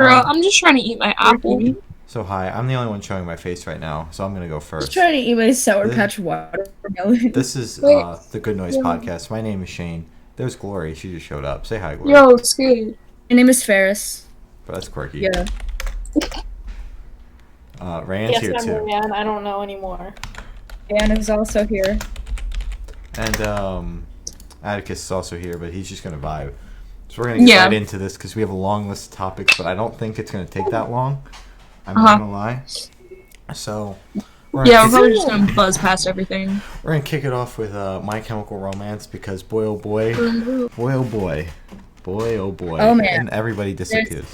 Girl, I'm just trying to eat my apple. So hi, I'm the only one showing my face right now, so I'm gonna go Just first. trying to eat my Sour Patch watermelon. This is Wait. the Good Noise Yeah. Podcast. My name is Shane. There's Glory. She just showed up. Say hi, Glory. Yo, it's good. My name is Ferris. But that's quirky. Yeah. Rand's Yes, here I'm too. Marianne. I don't know anymore. Dan is also here. And Atticus is also here, but he's just gonna vibe. So we're gonna get right into this because we have a long list of topics, but I don't think it's gonna take that long. I'm not gonna lie. So We're probably just gonna buzz past everything. we're gonna kick it off with My Chemical Romance because boy oh boy, boy oh boy, boy oh boy, Oh, man. and everybody disappears.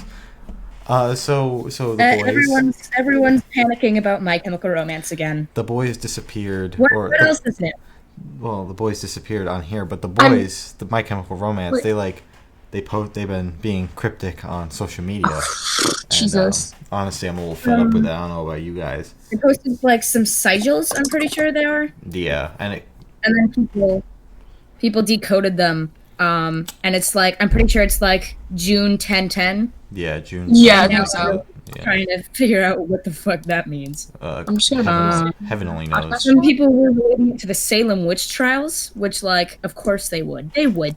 So the boys, Everyone's panicking about My Chemical Romance again. the boys disappeared. What else is new? Well, the boys disappeared on here, but the boys, the My Chemical Romance, they've been being cryptic on social media. Jesus. And, honestly, I'm a little fed up with that. I don't know about you guys. They posted like some sigils. I'm pretty sure they are. Yeah, and then people decoded them. And it's like I'm pretty sure it's like June 1010. yeah, June. Yeah, I Now think so. Yeah. Trying to figure out what the fuck that means. I'm just gonna heaven only knows. Some people were relating to the Salem witch trials, which, like, of course they would. They would.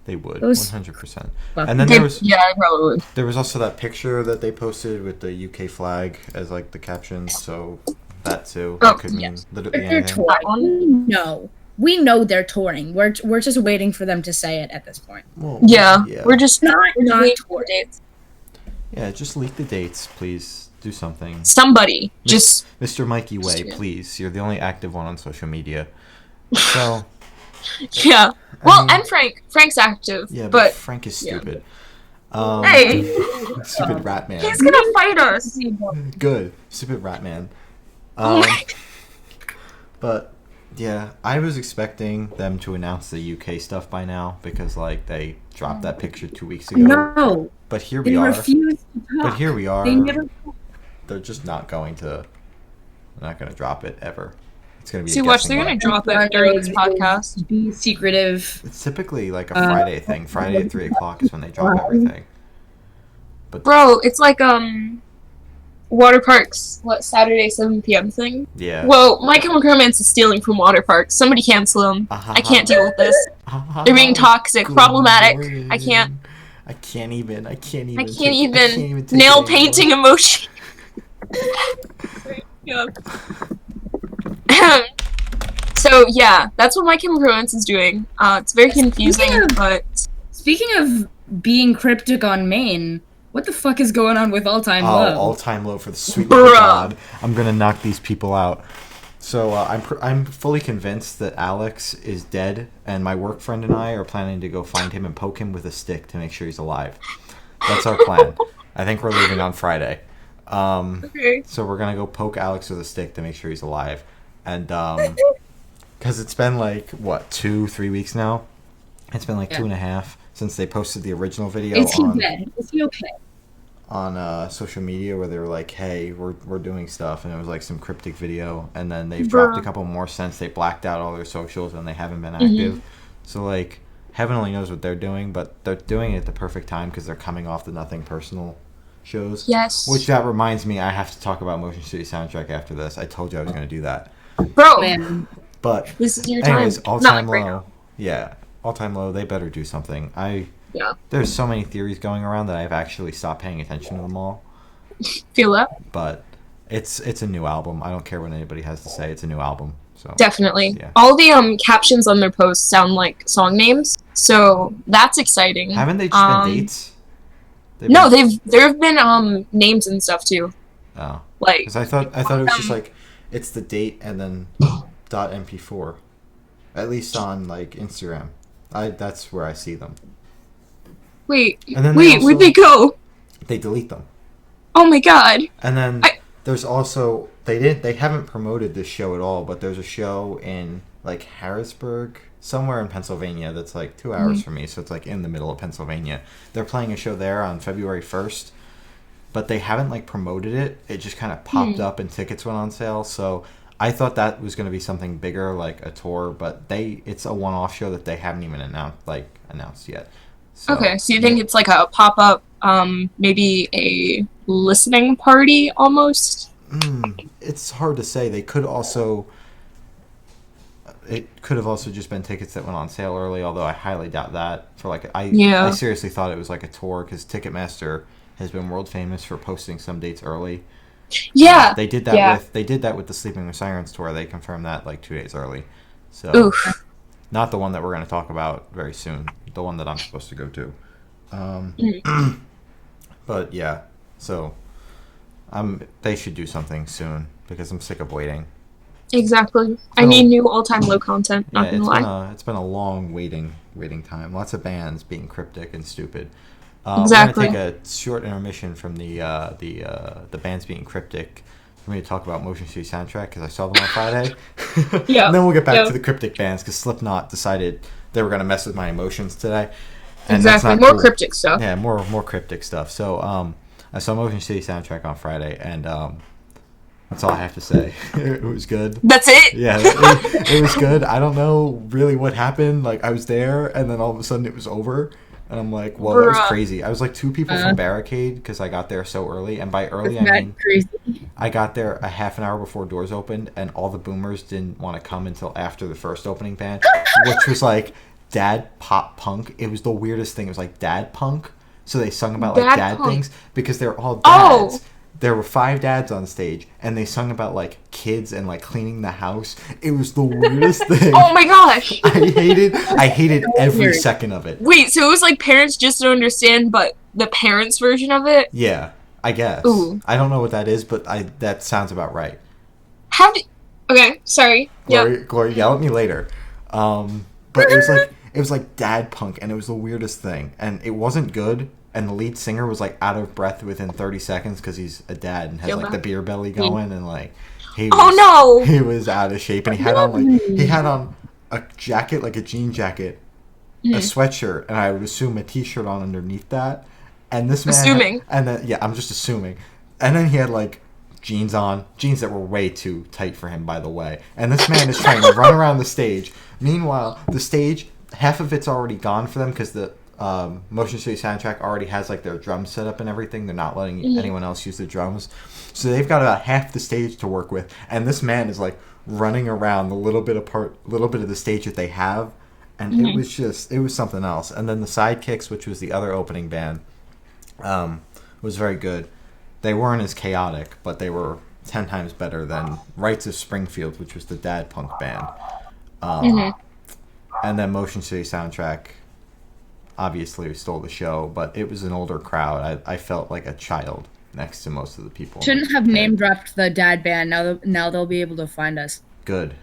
They would, Those- 100%. Well, And then there was I probably would. there was also that picture that they posted with the UK flag as like the caption. So that too Oh, could mean yes. literally They're anything. touring. No. We know they're touring. We're just waiting for them to say it at this point. Well, Yeah, we're just Not waiting touring. for dates. Yeah, just leak the dates, please. Do something. Somebody just Mr. Mikey Way, do it. please. You're the only active one on social media. So yeah. Well, mean- and Frank's active, yeah, but but Frank is yeah. stupid. Hey, Stupid rat man. he's gonna fight us. Good. Stupid rat man. Oh my- But yeah, I was expecting them to announce the UK stuff by now because like they dropped that picture 2 weeks ago. No. But here They we are. refuse to talk. But here we are. They never. They're just not going to. They're not going to drop it ever. It's going to be. See, a watch, guessing they're gonna game. drop it during this podcast. Be secretive. It's typically like a Friday thing. Friday at 3:00 is when they drop everything. But Bro, it's like water parks. What Saturday 7 p.m. thing? yeah. Whoa, My Chemical Romance is stealing from water parks. Somebody cancel them. I can't deal with this. They're being toxic, problematic. I can't. I can't even. I can't even take nail it painting anymore. emotion. Yeah. So yeah, that's what My Chemical Romance is doing. It's very confusing, but Speaking of being cryptic on Maine, what the fuck is going on with All Time Low? All time low for the sweet love of Bruh. God. I'm gonna knock these people out. So I'm fully convinced that Alex is dead, and my work friend and I are planning to go find him and poke him with a stick to make sure he's alive. That's our plan. I think we're leaving on Friday. okay. So we're gonna go poke Alex with a stick to make sure he's alive, and because it's been like what 2-3 weeks now. It's been like 2.5 since they posted the original video Is he on dead? Is he okay? social media where they were like, "Hey, we're doing stuff," and it was like some cryptic video, and then they've dropped a couple more since they blacked out all their socials and they haven't been active. So like, heaven only knows what they're doing, but they're doing it at the perfect time because they're coming off the Nothing Personal shows. Yes. Which that reminds me, I have to talk about Motion City Soundtrack after this. I told you I was going to do that. Bro, Man. But this is your anyways, time. All Not Time like Low. right now. Yeah, All Time Low. They better do something. Yeah. There's so many theories going around that I've actually stopped paying attention to them all. Feel that? But it's a new album. I don't care what anybody has to say. It's a new album. So Definitely. Yeah. All the captions on their posts sound like song names, so that's exciting. Haven't they just been dates? No, there have been names and stuff too. Oh, Like, because I thought it was just like it's the date and then .mp4, at least on like Instagram. That's where I see them. wait, And then where'd they go? They delete them. Oh my god. And then there's also they haven't promoted this show at all, but there's a show in like Harrisburg, somewhere in Pennsylvania that's like 2 hours from me, so it's like in the middle of Pennsylvania. They're playing a show there on February 1st, but they haven't like promoted it. It just kind of popped up and tickets went on sale. So I thought that was going to be something bigger, like a tour, but it's a one-off show that they haven't even announced yet. So, Okay, so you think it's like a pop-up, maybe a listening party almost? It's hard to say. It could have also just been tickets that went on sale early, although I highly doubt that. I Yeah. seriously thought it was like a tour because Ticketmaster has been world famous for posting some dates early. Yeah. They did that with the Sleeping with Sirens tour. They confirmed that like 2 days early. So Oof. not the one that we're going to talk about very soon. The one that I'm supposed to go to. But yeah, so they should do something soon because I'm sick of waiting. Exactly. I need new all-time low content, Yeah, not gonna lie. it's been a long waiting time. Lots of bands being cryptic and stupid. Exactly. We're gonna take a short intermission from the bands being cryptic for me to talk about Motion City Soundtrack because I saw them on Friday. Yeah. And then we'll get back Yeah. to the cryptic bands because Slipknot decided they were gonna mess with my emotions today. And Exactly. that's not More cool. cryptic stuff. Yeah, more cryptic stuff. So I saw Motion City Soundtrack on Friday, and that's all I have to say. It was good. That's it? Yeah, it was good. I don't know really what happened. Like, I was there, and then all of a sudden it was over. And I'm like, well, that was Bruh. crazy. I was like 2 people from Barricade because I got there so early. And by early, Isn't I that mean crazy? I got there a half an hour before doors opened, and all the boomers didn't want to come until after the first opening band, which was like dad pop punk. It was the weirdest thing. It was like dad punk. So they sung about like Dad dad punk. things because they're all dads. Oh. There were 5 dads on stage, and they sung about like kids and like cleaning the house. It was the weirdest thing. Oh my gosh. I hated every Weird. second of it. Wait, so it was like parents just don't understand, but the parents' version of it? Yeah, I guess. Ooh. I don't know what that is, but that sounds about right. How did... Okay, sorry. Yep. Glory, yell at me later. But it was like dad punk, and it was the weirdest thing, and it wasn't good. And the lead singer was like out of breath within 30 seconds because he's a dad and has like the beer belly going, and like he was out of shape, and he had on a jacket, like a jean jacket, a sweatshirt, and I would assume a t-shirt on underneath that. And this man, Assuming. and then I'm just assuming, and then he had like jeans that were way too tight for him, by the way. And this man is trying to run around the stage. Meanwhile, the stage, half of it's already gone for them because the Motion City Soundtrack already has like their drums set up and everything. They're not letting anyone else use the drums, so they've got about half the stage to work with. And this man is like running around the little bit of the stage that they have, and it was something else. And then the Sidekicks, which was the other opening band, was very good. They weren't as chaotic, but they were 10 times better than Rites of Springfield, which was the dad punk band. And then Motion City Soundtrack obviously stole the show, but it was an older crowd. I felt like a child next to most of the people. Shouldn't have name dropped the dad band. Now they'll be able to find us. Good.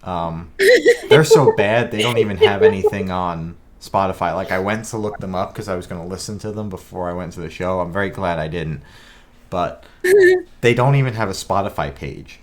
They're so bad they don't even have anything on Spotify. Like, I went to look them up because I was going to listen to them before I went to the show. I'm very glad I didn't. But they don't even have a Spotify page.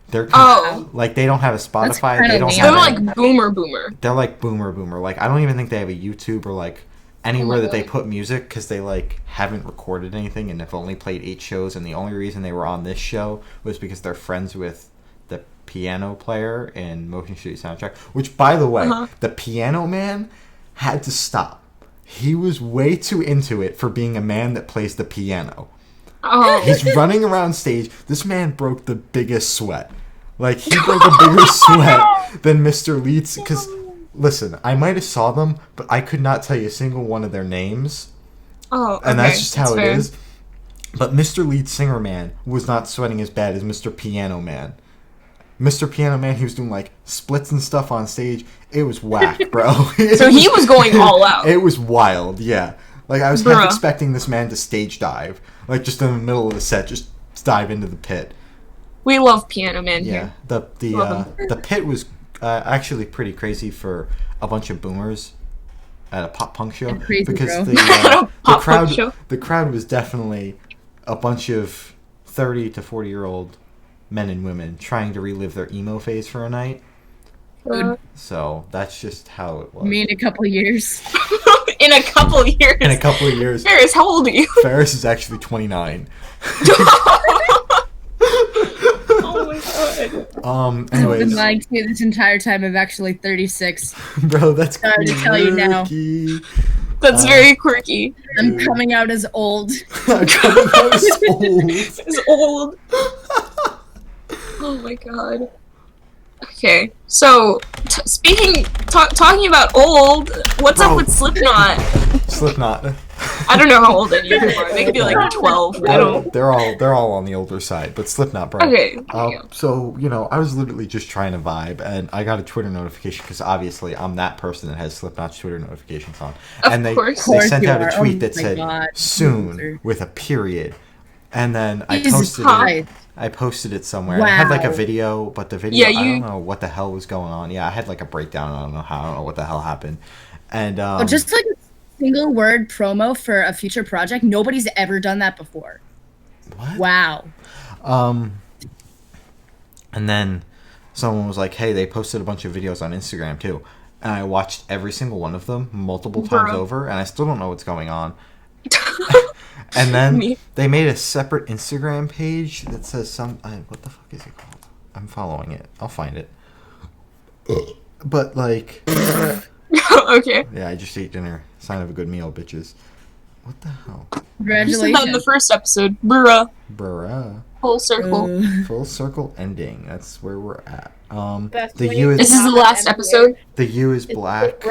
They're like, they don't have a Spotify. They don't They're have like boomer. They're like boomer. Like, I don't even think they have a YouTube or like anywhere that they put music because they like haven't recorded anything and have only played 8 shows. And the only reason they were on this show was because they're friends with the piano player in Motion City Soundtrack. Which, by the way, the piano man had to stop. He was way too into it for being a man that plays the piano. Oh. He's running around stage. This man broke the biggest sweat. Like, he broke a bigger sweat than Mr. Leeds. Because, listen, I might have saw them, but I could not tell you a single one of their names. Oh, okay. And that's just how fair. it is. But Mr. Lead Singer Man was not sweating as bad as Mr. Piano Man. Mr. Piano Man, he was doing, like, splits and stuff on stage. It was whack, bro. So he was going all out. It was wild, yeah. Like, I was half expecting this man to stage dive. Like, just in the middle of the set, just dive into the pit. We love Piano Man here. Yeah, the pit was actually pretty crazy for a bunch of boomers at a pop punk show Crazy, because bro. the crowd was definitely a bunch of 30 to 40-year-old men and women trying to relive their emo phase for a night. So that's just how it was. Me in a couple of years. In a couple of years. Ferris, how old are you? Ferris is actually 29. Oh my god. I've Anyways. been lying to you this entire time. I'm actually 36. Bro, that's Sorry to tell you now. That's very quirky. I'm coming out as old. I'm coming out as old. It's old. Oh my god. Okay, so talking about old, what's up with Slipknot? Slipknot. I don't know how old any of them are. They could be like 12. I don't. They're all on the older side, but Slipknot, bro. Okay. So I was literally just trying to vibe, and I got a Twitter notification because obviously I'm that person that has Slipknot's Twitter notifications on, and they sent out a tweet that said "soon" with a period, and then I posted it. I posted it somewhere. Wow. I had like a video, but the video Yeah, I don't know what the hell was going on. Yeah, I had like a breakdown. I don't know what the hell happened, and just like a single word promo for a future project. Nobody's ever done that before. What? Wow. And then someone was like, "Hey, they posted a bunch of videos on Instagram too," and I watched every single one of them multiple times over, and I still don't know what's going on. And then they made a separate Instagram page that says what the fuck is it called? I'm following it. I'll find it. But like, okay. Yeah, I just ate dinner. Sign of a good meal, bitches. What the hell? Congratulations. You said that in the first episode. Bruh. Full circle. Full circle ending. That's where we're at. This is the last episode. The U is black.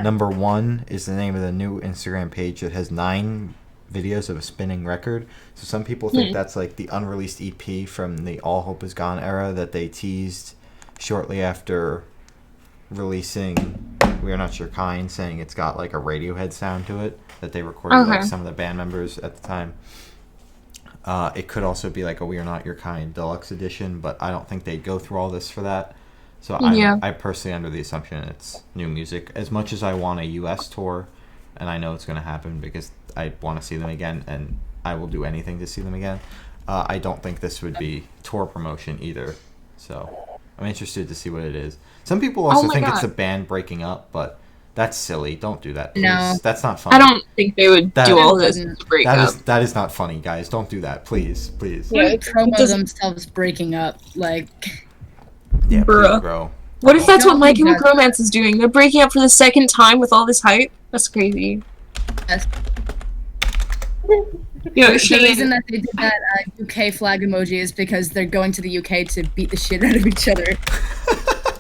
Number 1 is the name of the new Instagram page that has 9 videos of a spinning record. So some people think that's like the unreleased EP from the All Hope Is Gone era that they teased shortly after releasing We Are Not Your Kind, saying it's got like a Radiohead sound to it that they recorded like some of the band members at the time. It could also be like a We Are Not Your Kind deluxe edition, but I don't think they'd go through all this for that. So I personally under the assumption it's new music. As much as I want a US tour, and I know it's going to happen because I want to see them again, and I will do anything to see them again, I don't think this would be tour promotion either. So I'm interested to see what it is. Some people also think it's a band breaking up, but that's silly. Don't do that, please. No. That's not funny. I don't think they would do all this to break up. That is not funny, guys. Don't do that, please. Yeah, they promo themselves breaking up, like... Yeah, please, bro. What if that's what My Chemical Romance is doing? They're breaking up for the second time with all this hype? That's crazy. Yes. The reason that they did that UK flag emoji is because they're going to the UK to beat the shit out of each other.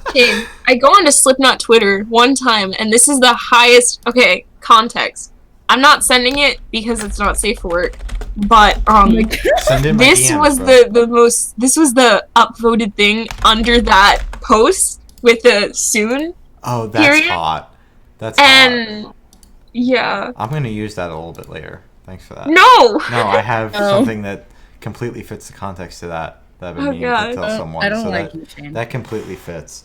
Okay, I go onto Slipknot Twitter one time, and this is the highest... Okay, context. I'm not sending it because it's not safe for work, but this was the upvoted thing under that post with the soon. Oh, that's period. Hot. That's hot. Yeah. I'm gonna use that a little bit later. Thanks for that. No, I have something that completely fits the context to that I've been meaning to tell someone. I don't so like you, Shane. That completely fits.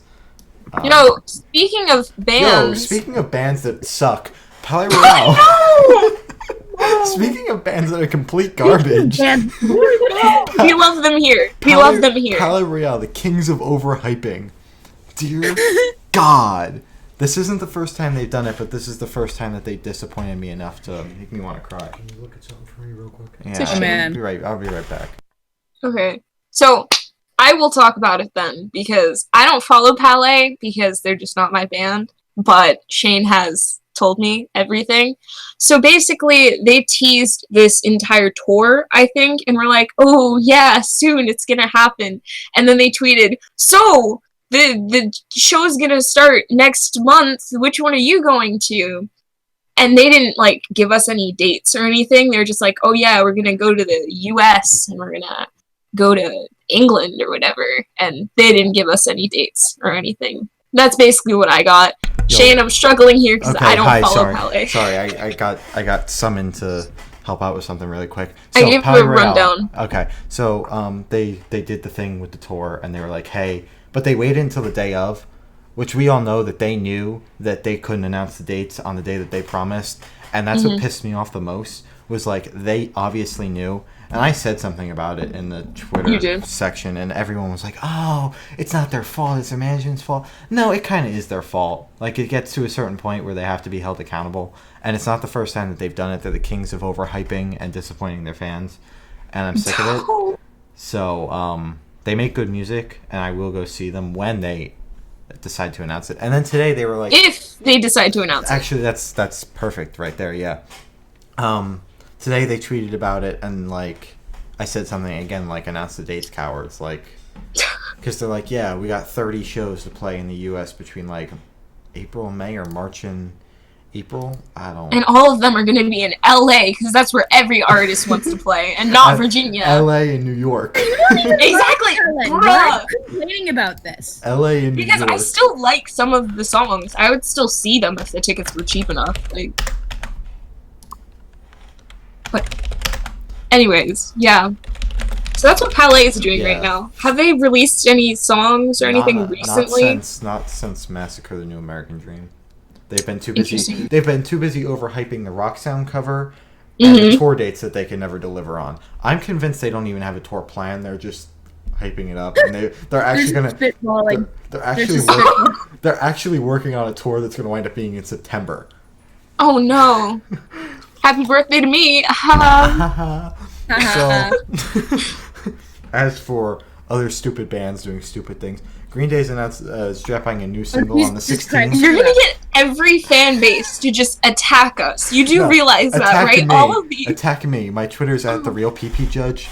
Speaking of bands... speaking of bands that suck, Palaye Royale. Speaking of bands that are complete garbage. We love them here. Palaye Royale, the kings of overhyping. Dear God. This isn't the first time they've done it, but this is the first time that they disappointed me enough to make me want to cry. Can you look at something for me real quick? Yeah, man. I'll be right back. Okay. So, I will talk about it then, because I don't follow Palaye, because they're just not my band, but Shane has told me everything. So basically, they teased this entire tour, I think, and we're like, oh yeah, soon it's gonna happen. And then they tweeted, so, the show's gonna start next month, which one are you going to? And they didn't, like, give us any dates or anything. They were just like, oh yeah, we're gonna go to the US, and we're gonna go to England or whatever, and they didn't give us any dates or anything. That's basically what I got. Yo. Shane, I'm struggling here because I don't follow Palaye. Sorry, I got summoned to help out with something really quick. So, I gave you a rundown. Okay, so they did the thing with the tour, and they were like, hey, but they waited until the day of, which we all know that they knew that they couldn't announce the dates on the day that they promised, and that's what pissed me off the most, was like, they obviously knew. And I said something about it in the Twitter section, and everyone was like, oh, it's not their fault, it's their management's fault. No, it kind of is their fault. Like, it gets to a certain point where they have to be held accountable, and it's not the first time that they've done it. They're the kings of overhyping and disappointing their fans, and I'm sick of it. So, they make good music, and I will go see them when they decide to announce it. And then today they were like, if they decide to announce it. Actually, that's perfect right there. Yeah. Today they tweeted about it, and like I said something again, like announce the dates, cowards, like because they're like, yeah, we got 30 shows to play in the U.S. between like April and May or March and April. I don't. And all of them are going to be in LA because that's where every artist wants to play, and not Virginia. LA and New York. Exactly, bruh. Complaining about this. LA and New York. Because I still like some of the songs. I would still see them if the tickets were cheap enough. Like, but, anyways, yeah. So that's what Palaye is doing right now. Have they released any songs or anything recently? Not since Massacre: The New American Dream. They've been too busy. They've been too busy overhyping the Rock Sound cover and the tour dates that they can never deliver on. I'm convinced they don't even have a tour plan. They're just hyping it up, and they're actually gonna. They're actually working on a tour that's gonna wind up being in September. Oh no! Happy birthday to me! So, as for other stupid bands doing stupid things, Green Day's announced is dropping a new single on the 16th. You're gonna get every fan base to just attack us. You do realize that, right? Me. All of these. Attack me. My Twitter's at @TheRealPPJudge.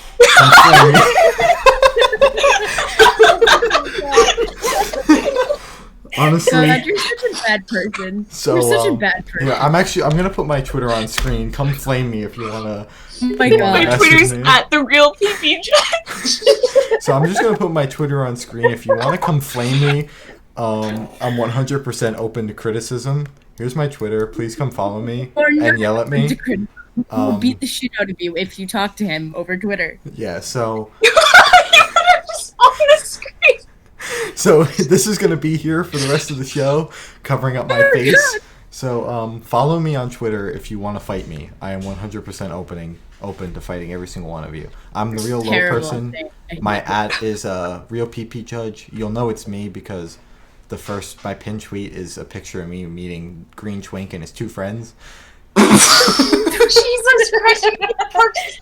Honestly, God, you're such a bad person. So, you're such a bad person. Yeah, I'm gonna put my Twitter on screen. Come flame me if you wanna. Oh my God. My Twitter's @TheRealPPJudge. So I'm just gonna put my Twitter on screen. If you wanna come flame me, I'm 100% open to criticism. Here's my Twitter. Please come follow me and yell at me. We'll beat the shit out of you if you talk to him over Twitter. Yeah. So. Just on the screen. So this is going to be here for the rest of the show, covering up my face. So follow me on Twitter if you want to fight me. I am 100% open to fighting every single one of you. I'm the real low person. My @ is real PP Judge. You'll know it's me because my pin tweet is a picture of me meeting Green Twink and his 2 friends. Jesus Christ!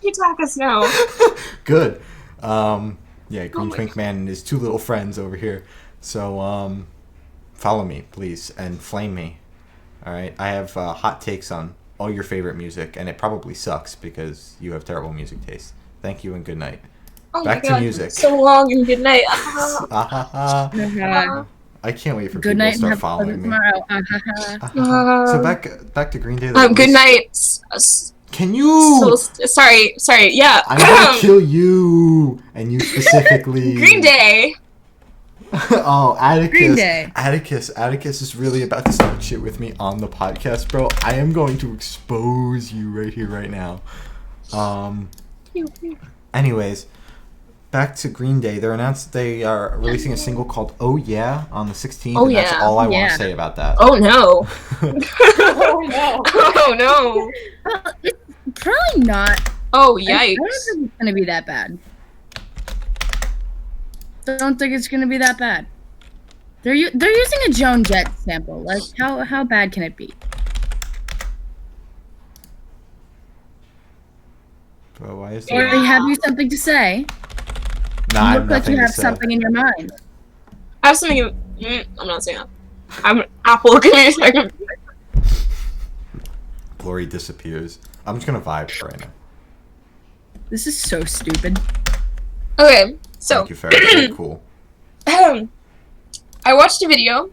You attack us now. Good. Yeah, Green Twink Man and his 2 little friends over here. So, follow me, please, and flame me. Alright? I have hot takes on all your favorite music, and it probably sucks because you have terrible music taste. Thank you and good night. Oh Back my God, to music. So long and good night. I can't wait for good people night to start and following me. Tomorrow. So back to Green Day. Good night. Can you? Sorry, yeah. I'm gonna kill you, and you specifically. Green Day. Oh, Atticus. Green Day. Atticus is really about to start shit with me on the podcast, bro. I am going to expose you right here, right now. Anyways, back to Green Day. They're announced they are releasing a single called "Oh Yeah" on the 16th. Oh, and that's yeah. all I want to say about that. Oh no. Oh no. Oh no. It's probably not. Oh I yikes. don't think it's gonna be that bad. Don't think it's gonna be that bad. They're using a Joan Jett sample. Like how bad can it be? Bro, why is Or they have you something to say. Nah, You look like you have something in your mind. I have something. I'm not saying that. I'm Apple. Give me a second. Glory disappears. I'm just gonna vibe right now. This is so stupid. Okay, so Thank you, Ferris. Cool. I watched a video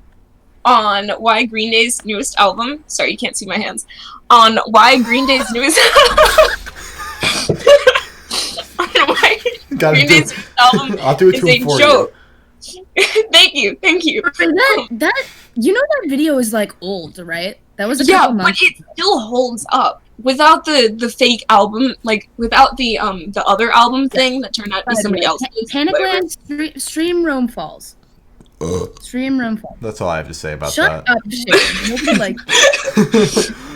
on why Green Day's newest album. Sorry, you can't see my hands. On why Green Day's newest. On why Green Day's newest album I'll do it is to a him for joke. Thank you. That you know that video is like old, right? That was a Yeah, couple but months. it still holds up without the fake album, like without the other album thing that turned out to be somebody else. Panicland Stream Room Falls. Stream Room Falls. That's all I have to say about Shut that. up, shit. Nobody likes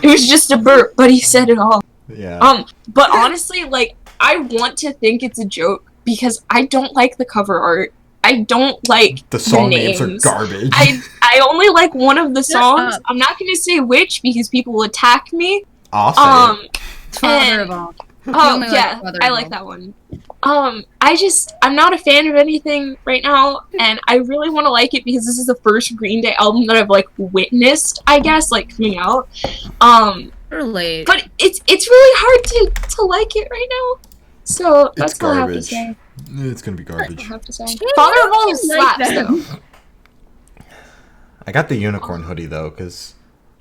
It was just a burp, but he said it all. Yeah. But honestly, like, I want to think it's a joke because I don't like the cover art. I don't like the song names are names. garbage. I only like one of the songs. up. I'm not going to say which because people will attack me. I'll say it. Father of all. Oh only like yeah, Father I of like all. that one. I'm not a fan of anything right now, and I really want to like it because this is the first Green Day album that I've like witnessed, I guess, like coming out. Early. But it's really hard to like it right now. So It's that's all I have to garbage. say. It's gonna be That's garbage. all I have to say. Shane, Father why of All do you like slaps them? though. I got the unicorn hoodie though, because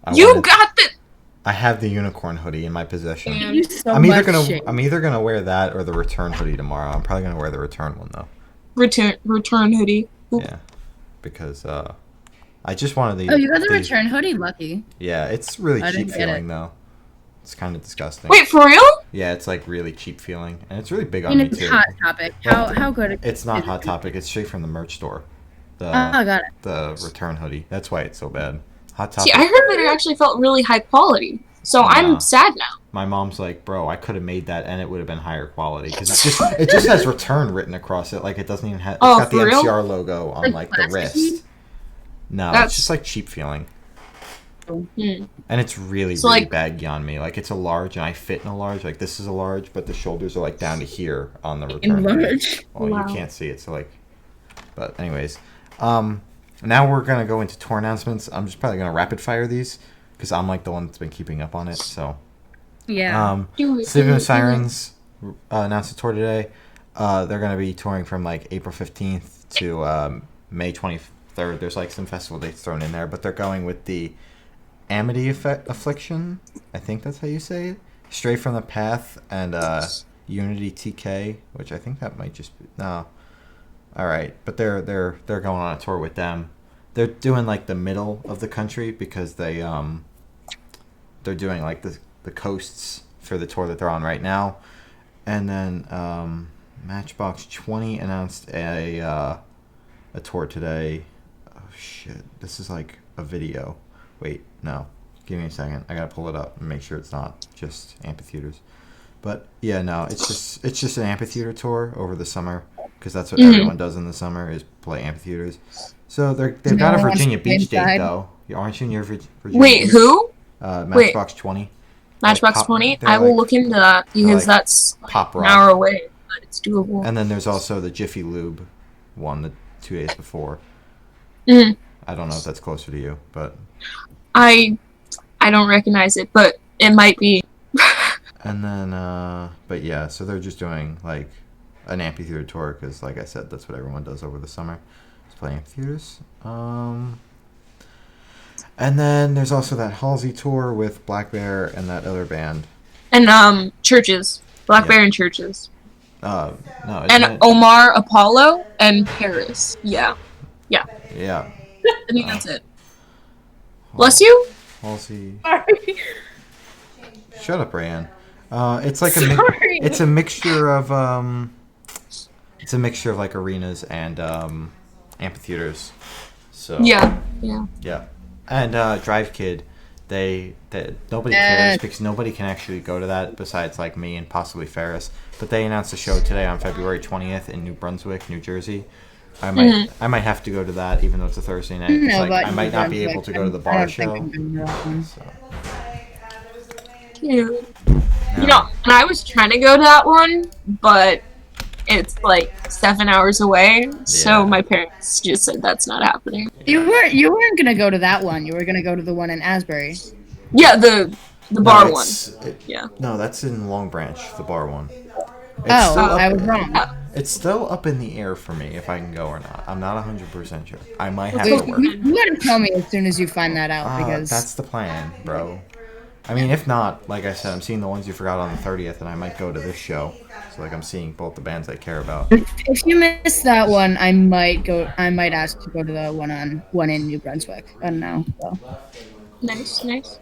I have the unicorn hoodie in my possession. Thank you so I'm either much, Shane. gonna wear that or the return hoodie tomorrow. I'm probably gonna wear the return one though. return hoodie. Oop. Yeah, because I just wanted the. Oh, you got the these- return hoodie? Lucky. Yeah, it's really I cheap didn't get feeling it. though. It's kind of disgusting. Wait, for real? Yeah, it's like really cheap feeling, and it's really big I on mean, me it's too. Hot Topic. How good? It's not is Hot it? Topic. It's straight from the merch store. Oh, I got it. The return hoodie. That's why it's so bad. Hot See, Topic. I heard that it actually felt really high quality. So Nah. I'm sad now. My mom's like, bro, I could have made that and it would have been higher quality because it just has return written across it. Like it doesn't even have. It's Oh, got the for real? MCR logo on like the Plastic-y? wrist. No, That's- it's just like cheap feeling, Hmm. and it's really So, really like- baggy on me. Like it's a large and I fit in a large. Like this is a large, but the shoulders are like down to here on the return. hoodie. Large. Well, Wow. you can't see it, so like. But anyways, now we're gonna go into tour announcements. I'm just probably gonna rapid fire these because I'm like the one that's been keeping up on it. So. Yeah. Sleeping with Sirens announced a tour today. They're going to be touring from like April 15th to May 23rd. There's like some festival dates thrown in there, but they're going with the Amity Affliction. I think that's how you say it. Stray from the Path and Unity TK, which I think that might just be no. All right, but they're going on a tour with them. They're doing like the middle of the country because they're doing like the coasts for the tour that they're on right now. And then Matchbox 20 announced a tour today. Oh shit, this is like a video. Wait, no, give me a second, I gotta pull it up and make sure it's not just amphitheaters. But yeah, no, it's just an amphitheater tour over the summer because that's what everyone does in the summer is play amphitheaters. So they've got a No one's Virginia Beach date inside. though. Aren't you near Virginia Wait, Beach? who? Matchbox 20. Matchbox pop- 20? they're I will like- look into that because like that's pop an rock. hour away, but it's doable. And then there's also the Jiffy Lube one the 2 days before. Mhm. I don't know if that's closer to you, but I don't recognize it, but it might be. and then but yeah, so they're just doing like an amphitheater tour because, like I said, that's what everyone does over the summer. Is play amphitheaters. And then there's also that Halsey tour with Black Bear and that other band. And churches. Black Yeah. Bear and churches. No, And isn't it? Omar Apollo and Paris. Yeah. Yeah, I think that's it. Bless you? Halsey. Sorry. Shut up, Rayanne. It's like Sorry. it's a mixture of like arenas and amphitheaters. So Yeah. yeah. And Drive Kid, they nobody Yes. cares because nobody can actually go to that besides like me and possibly Ferris. But they announced a show today on February 20th in New Brunswick, New Jersey. I might have to go to that even though it's a Thursday night. 'Cause, No, like, but I might not be able to go to the I bar don't show. think I'm gonna do that one. So, Cute. no. You know, and I was trying to go to that one, but it's like 7 hours away. So Yeah. my parents just said that's not happening. You weren't gonna go to that one. You were gonna go to the one in Asbury. Yeah, the No, bar one. Yeah. No, that's in Long Branch, the bar one. It's Oh, still I up- was wrong. It's still up in the air for me if I can go or not. I'm not 100% sure. I might have Okay. to work. You gotta tell me as soon as you find that out because That's the plan, bro. I mean, if not, like I said, I'm seeing the ones you forgot on the 30th, and I might go to this show. So, like, I'm seeing both the bands I care about. if you miss that one, I might go. I might ask to go to the one in New Brunswick. I don't know. So. Nice.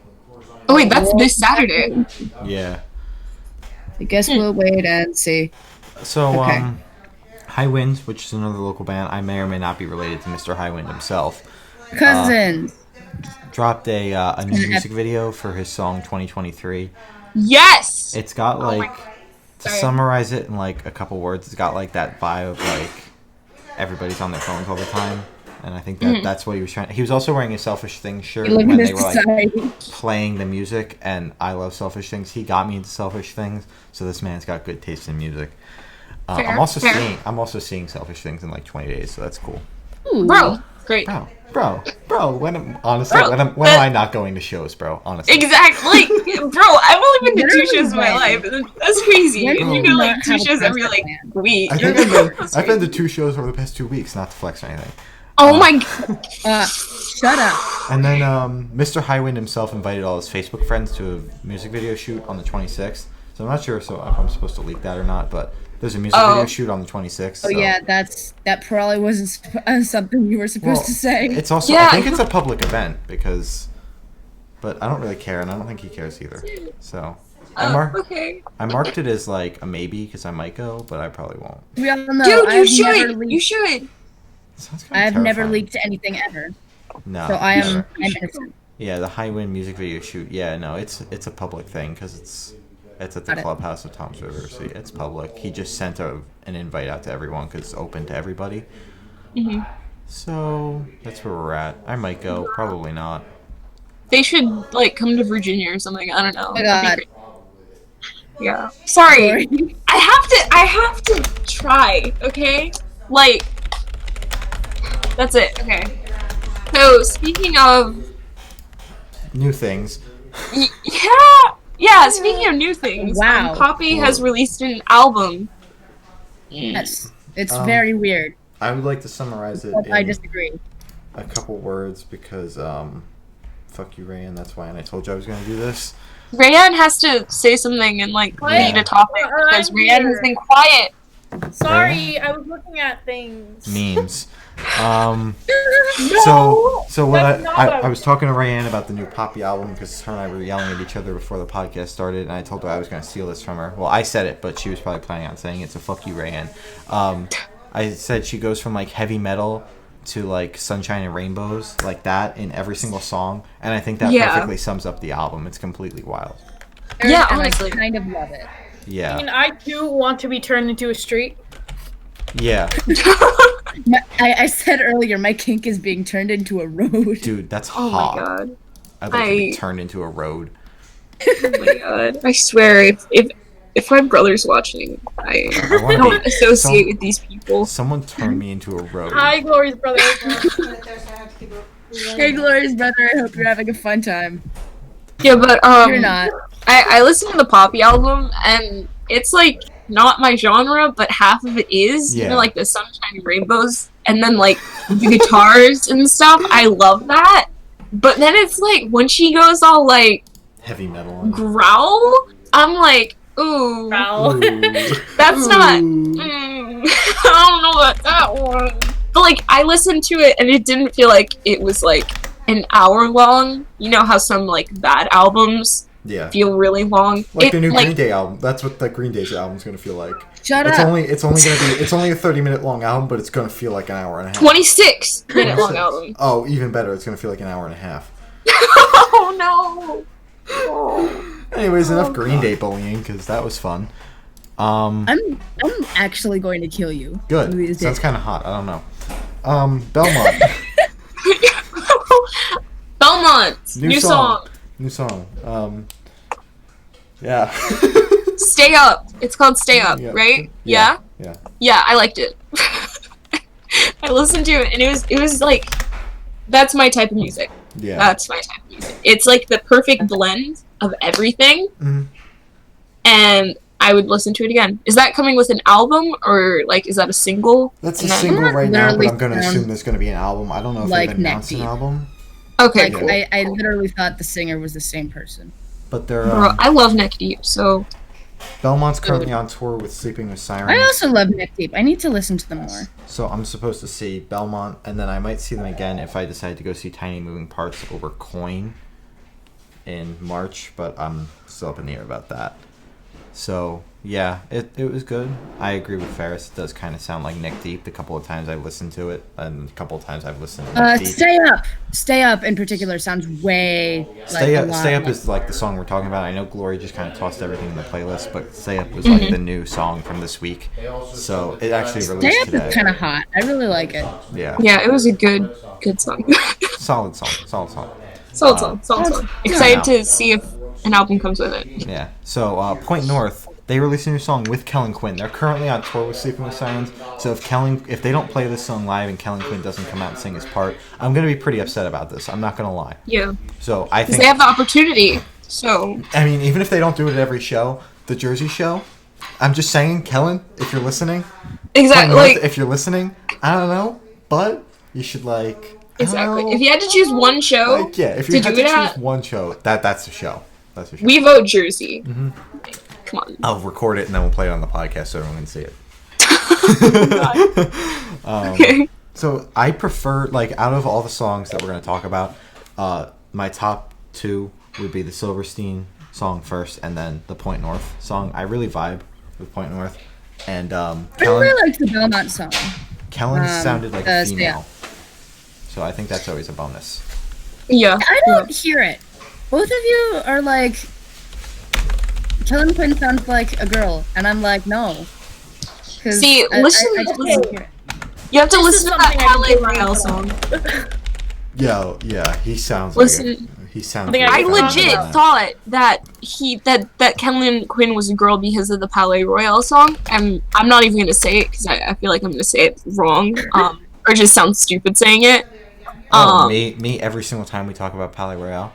Oh wait, that's this Saturday. Yeah. I guess we'll wait and see. So, Okay. High Wind, which is another local band, I may or may not be related to Mr. High Wind himself, Cousins. dropped a new music video for his song 2023. Yes. It's got my like God. to Sorry. summarize it in like a couple words. It's got like that vibe of like everybody's on their phones all the time, and I think that that's what he was trying. He was also wearing a Selfish Things shirt You live when in they a were like society. playing the music, and I love Selfish Things. He got me into Selfish Things, so this man's got good taste in music. I'm also seeing Selfish Things in like 20 days, so that's cool. Ooh. Bro, great. Bro. When am I not going to shows, bro? Honestly. Exactly. Like, bro, I've only been to 2 shows in my Literally. life. That's crazy. When And do you you go not like 2 have a shows every concert like plan? week. I think I've been to 2 shows over the past 2 weeks, not to flex or anything. Oh my god. Shut up. And then Mr. Highwind himself invited all his Facebook friends to a music video shoot on the 26th. So I'm not sure if I'm supposed to leak that or not, but there's a music video shoot on the 26th. Oh so. yeah, that probably wasn't something you were supposed to say. It's also I think it's a public event but I don't really care, and I don't think he cares either. So I marked it as like a maybe because I might go, but I probably won't. We all know. Dude, you should. You should. I've never leaked anything ever. No. So I'm innocent. Yeah, the Highwind music video shoot. Yeah, no, it's a public thing because it's at the clubhouse of Tom's River. So it's public. He just sent an invite out to everyone because it's open to everybody. Mm-hmm. So that's where we're at. I might go, probably not. They should like come to Virginia or something. I don't know. Oh my god. Yeah. Sorry. I have to try. Okay. Like. That's it. Okay. So speaking of new things. Yeah. Speaking of new things, wow. Poppy has released an album. Yes, it's very weird. I would like to summarize it. I disagree. A couple words because fuck you, Rayan. That's why, and I told you I was going to do this. Rayan has to say something and like lead a topic because Rayan has been quiet. Sorry, I was looking at things. Memes. No, so what I was talking to Rayanne about the new Poppy album because her and I were yelling at each other before the podcast started, and I told her I was going to steal this from her. Well, I said it, but she was probably planning on saying it, so fuck you, Rayanne. I said she goes from like heavy metal to like Sunshine and Rainbows, like that in every single song, and I think that perfectly sums up the album. It's completely wild. Yeah, and honestly. I kind of love it. Yeah. I mean, I too want to be turned into a street. Yeah. I said earlier, my kink is being turned into a road. Dude, that's hot. Oh my god. I'd like to be turned into a road. Oh my god. I swear, if my brother's watching, I don't associate with these people. Someone turned me into a road. Hi, Glory's brother. Hey, Glory's brother, I hope you're having a fun time. Yeah, but You're not. I listened to the Poppy album, and it's like not my genre, but half of it is. Yeah. You know, like the Sunshine and Rainbows, and then like the guitars and stuff. I love that. But then it's like when she goes all like heavy metal growl, I'm like, ooh, Growl. that's not. I don't know about that one. But like I listened to it, and it didn't feel like it was like an hour long. You know how some like bad albums feel really long. Like the new Green Day album. That's what the Green Day's album's gonna feel like. Shut up. It's only a 30-minute long album, but it's gonna feel like an hour and a half. 26-minute long album. Oh, even better. It's gonna feel like an hour and a half. Oh no. Oh. Anyways, enough Green Day bullying because that was fun. I'm actually going to kill you. Good. Sounds kind of hot. I don't know. Belmont. Belmont. New song. New song. Yeah. Stay Up. It's called Stay Up, right? Yeah? Yeah, I liked it. I listened to it, and it was like, that's my type of music. Yeah. That's my type of music. It's like the perfect blend of everything, mm-hmm. and I would listen to it again. Is that coming with an album, or like is that a single? That's a single right now, but I'm going to assume there's going to be an album. I don't know if they've announced an album. Okay, cool. I literally thought the singer was the same person. But they're. Bro, I love Neck Deep, so. Belmont's currently on tour with Sleeping with Sirens. I also love Neck Deep. I need to listen to them more. So I'm supposed to see Belmont, and then I might see them again if I decide to go see Tiny Moving Parts over Coin in March, but I'm still up in the air about that. So, yeah, it was good. I agree with Ferris. It does kind of sound like Neck Deep the couple of times I've listened to it, and a couple of times I've listened to Neck Deep. Stay Up in particular sounds way Stay Up is like the song we're talking about. I know Glory just kind of tossed everything in the playlist, but Stay Up was like the new song from this week. So it actually released Stay Up today. is kind of hot. I really like it. Yeah. Yeah, it was a good song. Solid song. Solid song. Excited to see if an album comes with it. Yeah. So Point North they released a new song with Kellen Quinn. They're currently on tour with Sleeping with Sirens. So if they don't play this song live and Kellen Quinn doesn't come out and sing his part, I'm gonna be pretty upset about this. I'm not gonna lie. Yeah. So I Because think they have the opportunity. So. I mean, even if they don't do it at every show, the Jersey show, I'm just saying, Kellen, if you're listening, Exactly. North, Like, if you're listening, I don't know, but you should exactly. If you had to choose one show, if you had to choose one show, that's the show. That's the show. we vote Jersey. Mm-hmm. Come on. I'll record it and then we'll play it on the podcast so everyone can see it. Okay. So I prefer, like, out of all the songs that we're going to talk about, my top 2 would be the Silverstein song first, and then the Point North song. I really vibe with Point North, and I really liked the Belmont song. Kellen sounded like a female, yeah. so I think that's always a bonus. Yeah. I don't hear it. Both of you are like, Kellen Quinn sounds like a girl, and I'm like, no. See, listen. I just don't hear it. You have to This is listen to that something I Palaye can Royale song. Yeah, he sounds Listen, he sounds. I think I really legit feminine. thought that that Kellen Quinn was a girl because of the Palaye Royale song. I'm not even gonna say it because I feel like I'm gonna say it wrong, or just sound stupid saying it. Me every single time we talk about Palaye Royale.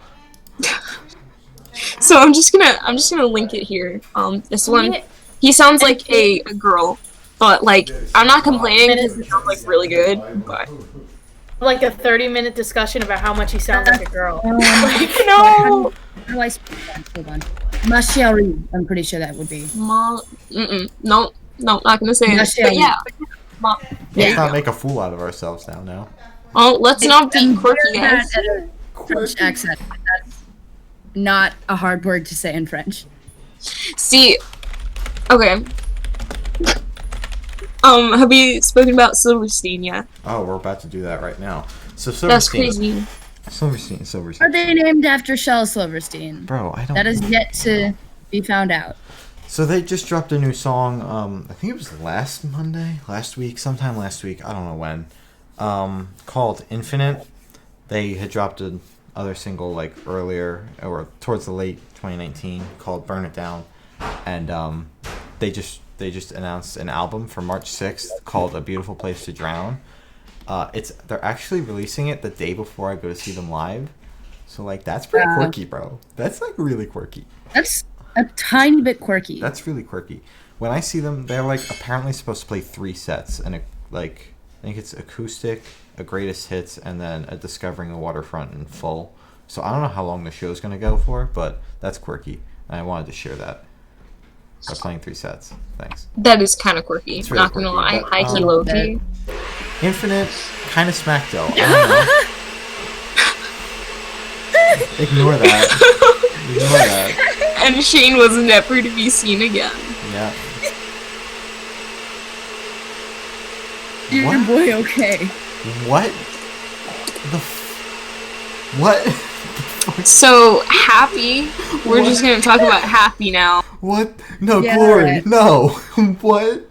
So I'm just gonna link it here. This one, he sounds like a girl, but like I'm not complaining because it sounds like really good. But Like a 30-minute discussion about how much he sounds like a girl. no, How do I speak that? Hold on. Machiari, I'm pretty sure that would be. no, not gonna say it. But yeah, Let's not make a fool out of ourselves now. oh, let's not be quirky, guys. That at a French accent. That's not a hard word to say in French. See, okay. Have we spoken about Silverstein yet? Oh, we're about to do that right now. So That's Silverstein. crazy. Silverstein. Are they named after Shel Silverstein? Bro, I don't. That is yet to be found out. So they just dropped a new song. I think it was sometime last week. I don't know when. Called Infinite. They had dropped another single like earlier or towards the late 2019 called Burn It Down, and they just announced an album for March 6th called A Beautiful Place to Drown. They're actually releasing it the day before I go to see them live. So like that's pretty quirky, bro. That's like really quirky. That's a tiny bit quirky. That's really quirky. When I see them, they're like apparently supposed to play 3 sets, and I think it's acoustic, a greatest hits, and then a Discovering the Waterfront in full. So I don't know how long the show's gonna go for, but that's quirky, and I wanted to share that. By playing 3 sets. Thanks. That is kind of quirky. It's really Not gonna quirky, lie, but, high key, low key. Infinite, kind of smack though. I don't know. Ignore that. And Shane was never to be seen again. Yeah. Your What? boy okay. What? What? So Happy. We're just gonna talk about Happy now. What? No, Yeah, Glory. right. No. What?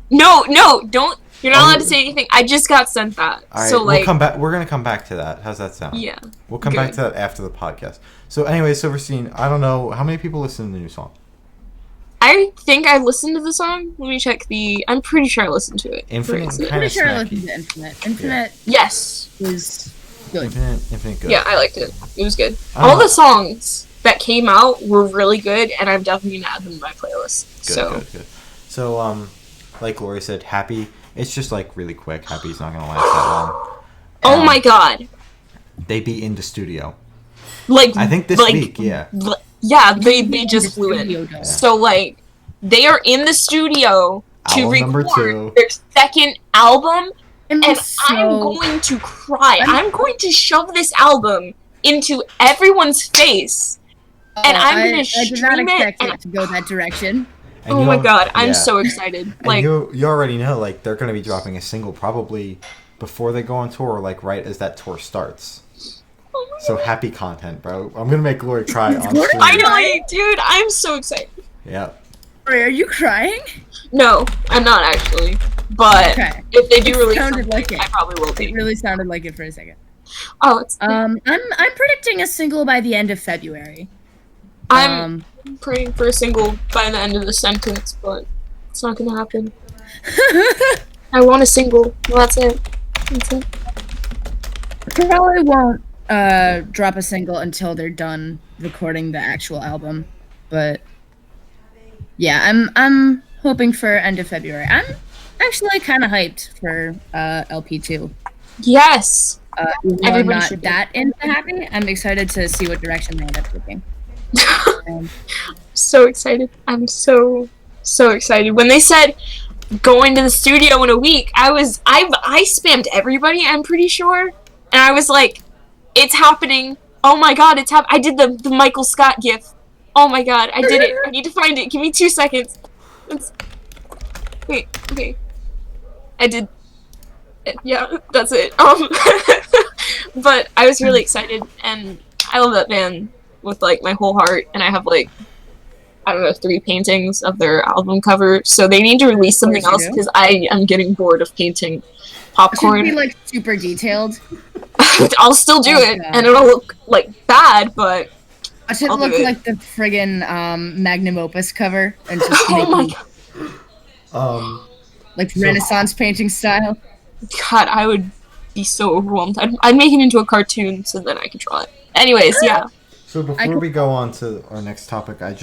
No, don't. You're not allowed to say anything. I just got sent that. All right, So like, we'll come back. We're gonna come back to that. How's that sound? yeah. We'll come back Good. to that after the podcast. So, anyway, Silverstein. I don't know how many people listen to the new song. I think I listened to the song. Let me check I'm pretty sure I listened to it. Infinite, Pretty- kind Pretty of sure I smacky. listened to Infinite. Infinite Yes. is good. Infinite good. Yeah, I liked it. It was good. I All don't- the songs that came out were really good, and I'm definitely gonna add them to my playlist. Good. So, like Lori said, Happy. It's just like really quick. Happy's not gonna last that long. Oh my god! They be in the studio. Like I think this week. Yeah. Yeah, they just flew Studio in. dome. So like, they are in the studio to Album number record 2. their second album, I'm and so- I'm going to cry. I'm- I'm going to shove this album into everyone's face, and I'm gonna I did not stream it. expect And, it to go that direction. And oh you my know- god, I'm yeah. so excited! And Like, you already know, like they're gonna be dropping a single probably before they go on tour, or like right as that tour starts. oh my So God. happy content, bro. I'm gonna make Glory cry on Glory? stream. Finally, dude, I'm so excited. Yeah. Sorry, are you crying? No, I'm not actually. But Okay. if they do It release sounded something, like it. I probably will It be. really sounded like it for a second. Oh, it's I'm predicting a single by the end of February. I'm praying for a single by the end of the sentence, but it's not gonna happen. I want a single. Well, that's it. That's it. Probably won't drop a single until they're done recording the actual album, but yeah, I'm hoping for end of February. I'm actually kind of hyped for LP2. Yes. Even though I'm Everybody not should be. that into Happy, I'm excited to see what direction they end up taking. So excited. I'm so excited. When they said going to the studio in a week, I spammed everybody, I'm pretty sure. And I was like, it's happening. Oh my god, it's I did the Michael Scott gif. Oh my god, I did it. I need to find it. Give me 2 seconds. Wait, okay. I did it. Yeah, that's it. But I was really excited, and I love that band with like my whole heart, and I have like, I don't know, 3 paintings of their album cover, so they need to release something else because I am getting bored of painting popcorn. It should be like super detailed. I'll still do it, and it'll look like bad, but I should look like the friggin' magnum opus cover and just oh my god. Like Renaissance painting style. God, I would be so overwhelmed. I'd make it into a cartoon so then I could draw it. Anyways, yeah. So before we go on to our next topic, I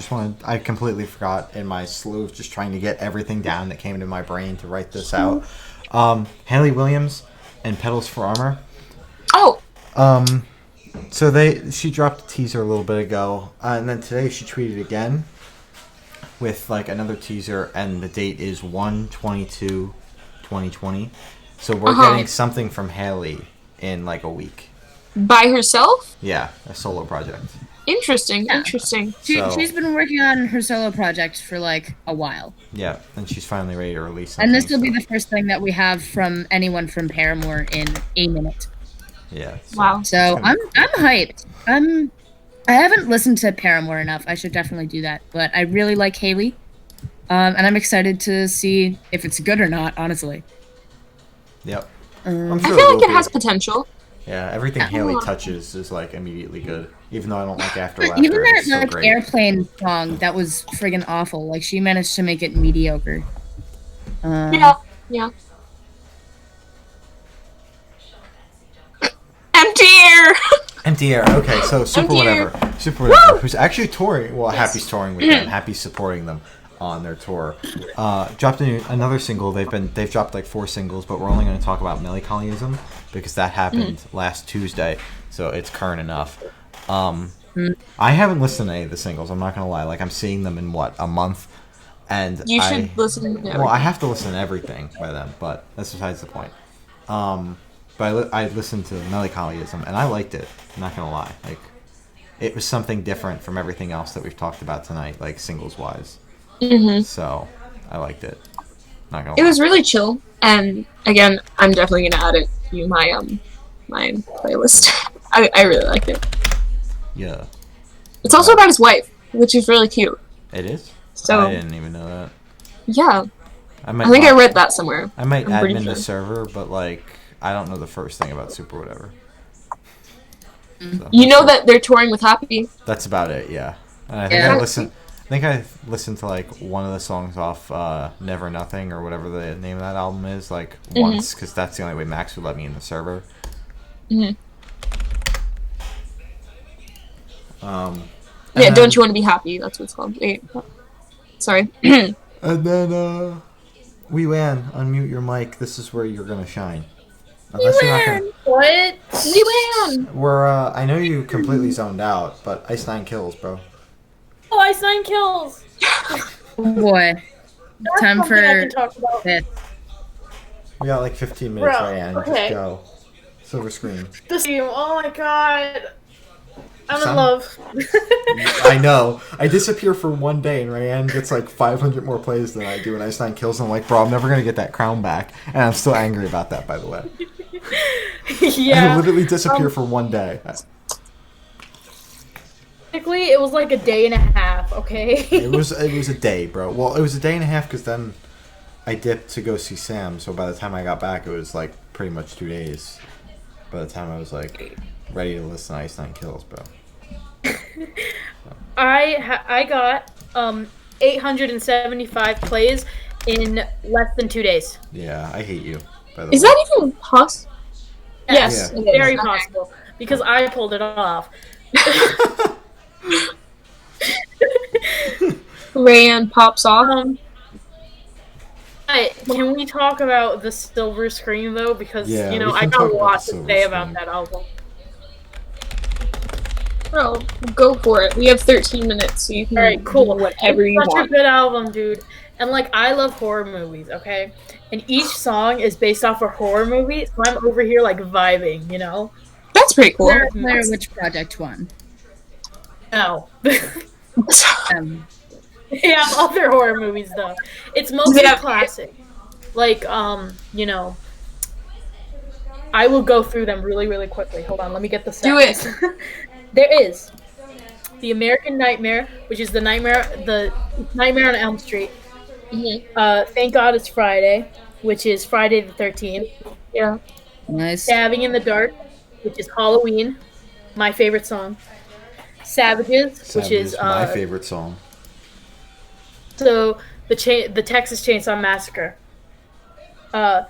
completely forgot in my slew of just trying to get everything down that came into my brain to write this out. Hayley Williams and Petals for Armor. Oh. So she dropped a teaser a little bit ago, and then today she tweeted again with like another teaser, and the date is 1/22/2020. So we're getting something from Hayley in like a week. By herself? Yeah, a solo project. Interesting, Yeah. interesting. She's been working on her solo project for like a while. Yeah, and she's finally ready to release something. And this will be the first thing that we have from anyone from Paramore in a minute. Yeah. Wow. So I'm hyped. I haven't listened to Paramore enough. I should definitely do that. But I really like Hayley. And I'm excited to see if it's good or not, honestly. Yep. I feel like it has potential. Yeah, everything Hayley touches is like immediately good. Even though I don't like After Laughter. Even that so like great. airplane song that was friggin' awful. Like she managed to make it mediocre. Yeah. Empty air. Empty Air. Okay, so Super Empty Air. Whatever. Super Whatever. Who's actually touring. Well, Happy's touring with them. Happy's supporting them on their tour. Dropped another single. They've dropped like 4 singles, but we're only going to talk about Melancholism because that happened last Tuesday, so it's current enough. I haven't listened to any of the singles. I'm not going to lie. Like I'm seeing them in a month, and You should listen to everything. Well, I have to listen to everything by them, but that's besides the point. But I listened to Melancholism, and I liked it. I'm not gonna lie. Like, it was something different from everything else that we've talked about tonight, like singles wise. So I liked it. Not gonna lie. It was really chill, and again, I'm definitely gonna add it to my playlist. I really liked it. Yeah. It's also about his wife, which is really cute. It is. So I didn't even know that. Yeah, I think I read that somewhere. I might I'm pretty admin the sure. server, but like I don't know the first thing about Super Whatever. So, You know that they're touring with Happy. that's about it. Yeah. And I think I listened to like one of the songs off Never Nothing or whatever the name of that album is like once because that's the only way Max would let me in the server. Yeah, And Don't You Want to Be Happy? That's what it's called. Wait. Sorry. And then Wee Wan, unmute your mic. This is where you're gonna shine. Unless you're not gonna. What? We win! We're I know you completely zoned out, but Ice 9 kills, bro. Oh, Ice 9 kills. Oh boy. That's Time something I for can talk about. this. We got like 15 minutes, Bro, Ryan. okay. Just go. Silver screen. This game. Oh my god. I'm Son? in love. I know. I disappear for one day, and Ryan gets like 500 more plays than I do, and Ice 9 kills. And I'm like, bro, I'm never gonna get that crown back, and I'm still angry about that, by the way. Yeah. I literally disappear for one day. Technically, it was like a day and a half. Okay. It was a day, bro. Well, it was a day and a half because then I dipped to go see Sam. So by the time I got back, it was like pretty much 2 days. By the time I was like ready to listen to Ice 9 kills, bro. So. I got 875 plays in less than 2 days. Yeah, I hate you. By the Is way. that even possible? Yes, Yeah. it is. Very Okay. possible because I pulled it off. Rayanne pops off. But can we talk about the Silver Screen though? Because Yeah, you know we I can got talk a about lot the to Silver say about Screen. that album. Bro, go for it. We have 13 minutes, so you can All right, cool. do whatever you It's such want. a good album, dude. And like, I love horror movies. Okay, and each song is based off a horror movie, so I'm over here like vibing. You know? That's pretty cool. Claire, which project won? No. Um, They have other horror movies though. It's mostly classic. Like, you know, I will go through them really, really quickly. Hold on, let me get the Do it. sets. There is The American Nightmare, which is the Nightmare on Elm Street. Mhm. Thank God It's Friday, which is Friday the 13th. Yeah. nice. Stabbing in the Dark, which is Halloween, my favorite song. Savages, which is my favorite song. So the Texas Chainsaw Massacre. The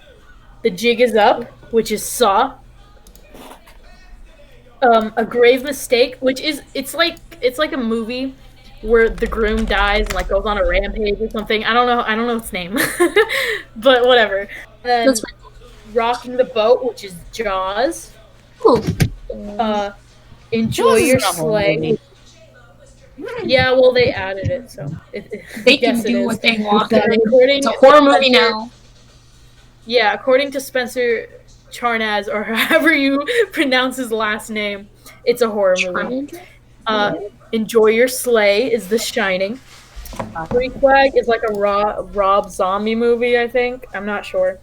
Jig Is Up, which is Saw. A Grave Mistake, which is it's like a movie where the groom dies and like goes on a rampage or something. I don't know its name, but whatever. And That's pretty Rocking the Boat, which is Jaws. cool. Enjoy Jaws is Your not a horror Sleigh. movie. Yeah, well, they added it, so They can yes, it do is. what they want. According It's a horror to movie Spencer- now. Yeah, according to Spencer Charnaz, or however you pronounce his last name, it's a horror movie. Enjoy Your Sleigh is The Shining. Freak Flag is like a Rob Zombie movie, I think. I'm not sure.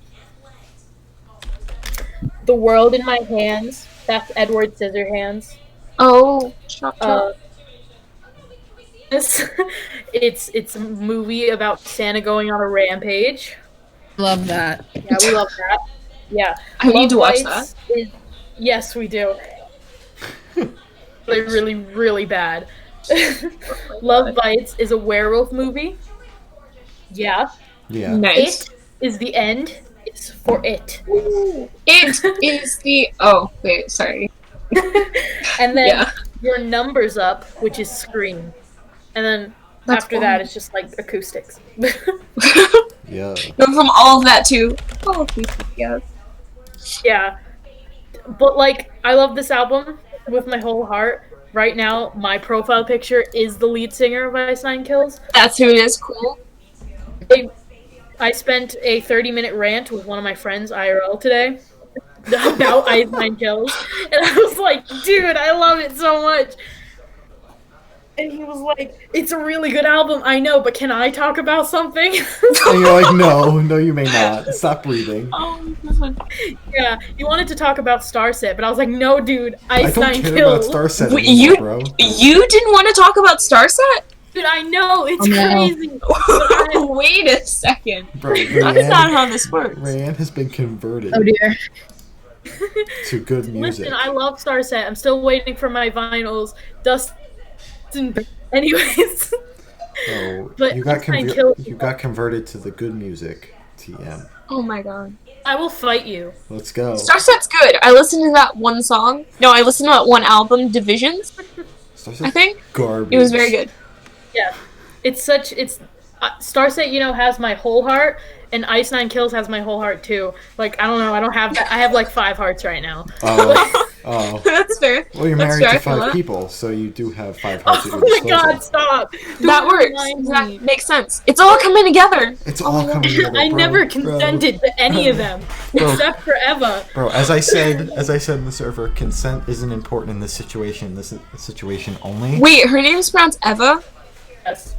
The World in My Hands. That's Edward Scissorhands. Oh, chop chop. It's a movie about Santa going on a rampage. Love that. Yeah, we love that. Yeah. I need to watch Bites yes, we do. They're really, really bad. Love Bites is a werewolf movie. Yeah. Yeah. Nice. It is the end. It's for it. It is the. Oh, wait, sorry. And then Yeah. Your Number's Up, which is Scream. And then That's after fun. that, it's just like acoustics. Yeah. Go from all of that to. Oh, yeah. Yeah. But like, I love this album with my whole heart. Right now, my profile picture is the lead singer of Ice Nine Kills. That's who it is. Cool. I spent a 30-minute rant with one of my friends IRL today about Ice Nine Kills, and I was like, dude, I love it so much. And he was like, it's a really good album, I know, but can I talk about something? And you're like, no, you may not. Stop breathing. Oh, God. Yeah, he wanted to talk about Starset, but I was like, no, dude, I Ice don't Nine care Kills. about Starset Wait, anymore, bro. You didn't want to talk about Starset? Dude, I know, it's Oh, no. crazy. Wait a second. Bro, That's not how this works. Rayanne has been converted Oh dear. to good music. Listen, I love Starset. I'm still waiting for my vinyls. Dustin. Anyways. Oh, But you got Ice Nine Kills- you got converted to the good music, TM. Oh my god. I will fight you. Let's go. Starset's good. I listened to that one song. No, I listened to that one album, Divisions, Starset's I think. garbage. It was very good. Yeah. Starset, has my whole heart, and Ice Nine Kills has my whole heart too. Like, I don't know, I don't have that. I have like 5 hearts right now. Oh. That's fair. Well, you're That's married fair, to 5 fella. people, so you do have 5 hearts at Oh your my disposal. god, stop! That works. That makes sense. It's all coming together. It's all coming together, I bro, never bro. consented to any of them, Bro. except for Eva. Bro, as I said in the server, consent isn't important in this situation. This is a situation only. Wait, her name's pronounced Eva? Yes.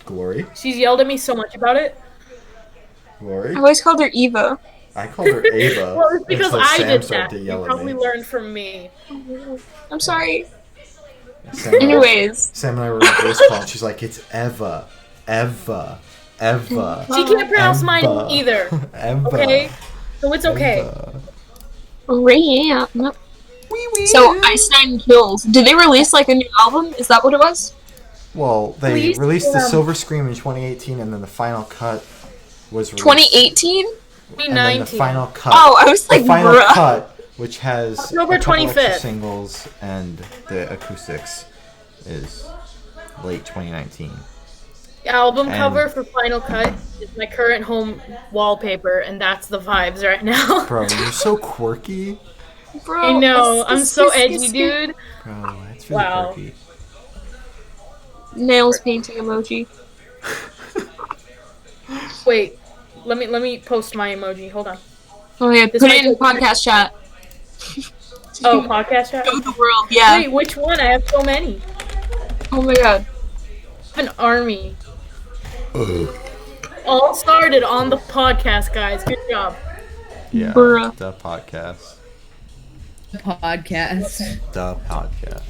Glory. She's yelled at me so much about it. Glory. I always called her Eva. I called her Ava. Well, it's because until I Sam did started that. to You yell at probably me. learned from me. I'm sorry. Sam and I- Anyways. Sam and I were in a voice call, and she's like, "It's Eva, Eva, Eva." She can't pronounce mine Eva. either. Eva. Okay? So it's okay. Eva. Rayanne. Wee. So Einstein Kills. Did they release like a new album? Is that what it was? Well, they Please, released the Silver Scream in 2018, and then the final cut was released. 2018? And then the final cut. Oh, I was like, the final bruh. cut, which has October a couple 25th. extra singles and the acoustics, is late 2019. The album And- cover for Final Cut is my current home wallpaper, and that's the vibes right now. Bro, you're so quirky. Bro, I know, I'm so it's- edgy, dude. Bro, that's really Wow. quirky. Nails painting emoji. Wait, let me post my emoji. Hold on. Oh yeah, This put might it in take- podcast chat. Oh, podcast chat. Show the world, yeah. Wait, which one? I have so many. Oh my god. I have an army. All started on the podcast, guys. Good job. Yeah, Bruh. the podcast. Podcast. The podcast.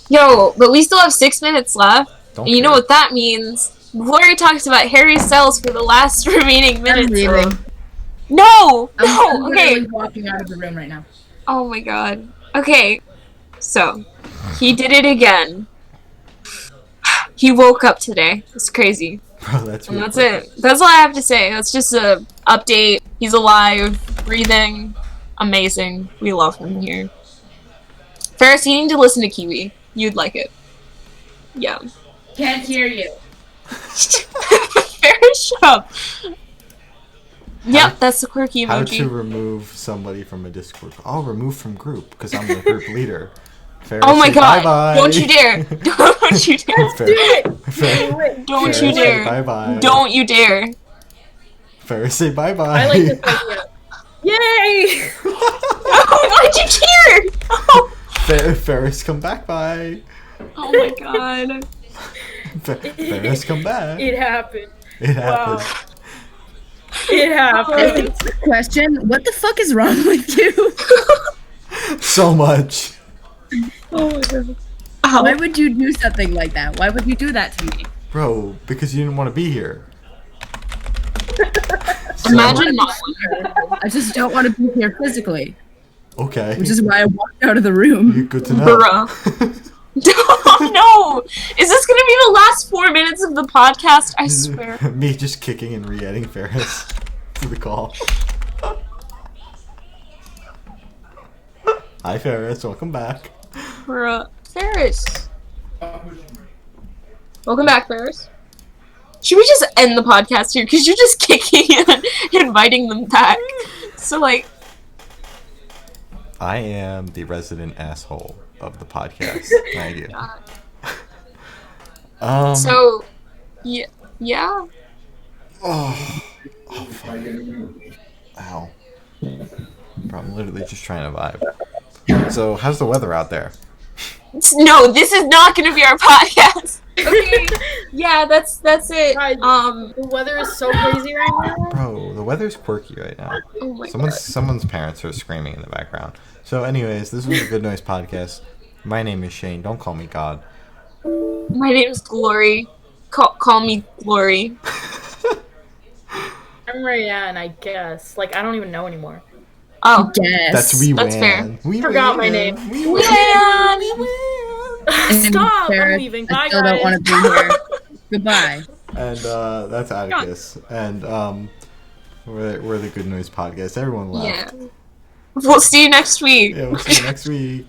Yo, but we still have 6 minutes left. Don't And you know care. what that means? Glory talks about Harry Styles for the last remaining minutes. I'm leaving. No! I'm No! Okay. literally walking out of the room right now. Oh my god. Okay. So, he did it again. He woke up today. It's crazy. Bro, that's And really that's quirky. it. That's all I have to say. That's just a update. He's alive, breathing, amazing. We love him here. Ferris, you need to listen to Kiwi. You'd like it. Yeah. Can't hear you. Ferris, shut up. Yep, that's the quirky How to emoji. remove somebody from a Discord? I'll remove from group because I'm the group leader. Ferris, Oh my say god. bye-bye. Don't you dare. Don't you dare. Fer- Do it. Fer- Don't Ferris, you say dare. Bye-bye. Don't you dare. Ferris, say bye-bye. I like this idea. Yay! Why'd you cheer? Oh, Ferris, come back, bye. oh my god. Ferris, come back. It happened. It Wow. happened. It happened. Question: what the fuck is wrong with you? So much. Oh my god. Why Ow. would you do something like that? Why would you do that to me? Bro, because you didn't want to be here. Imagine not. I just don't want to be here physically, Okay. which is why I walked out of the room. Good to know. Bruh. Oh no! Is this gonna be the last 4 minutes of the podcast? I swear. Me just kicking and re-adding Ferris to the call. Hi Ferris, welcome back. Bruh. Ferris. Welcome back, Ferris. Should we just end the podcast here? Because you're just kicking and inviting them back. So, like, I am the resident asshole of the podcast. Thank you. so, yeah. Yeah. Oh, fuck. Ow. Bro, I'm literally just trying to vibe. So, how's the weather out there? No, this is not going to be our podcast. Okay. Yeah, that's it. Guys, the weather is so crazy right now. Bro, the weather's quirky right now. Oh my god. Someone's parents are screaming in the background. So, anyways, this was a Good Noise podcast. My name is Shane. Don't call me God. My name's Glory. Call me Glory. I'm Rayanne, I guess. Like, I don't even know anymore. Oh. Yes. That's we That's win. fair. We Forgot my win. name. We win. Man. We win. Stop! Ferris, I'm leaving. Bye, I still don't want guys. to be here. Goodbye. And that's Atticus. And we're the Good Noise podcast. Everyone left. Yeah. We'll see you next week. Yeah, we'll see you next week.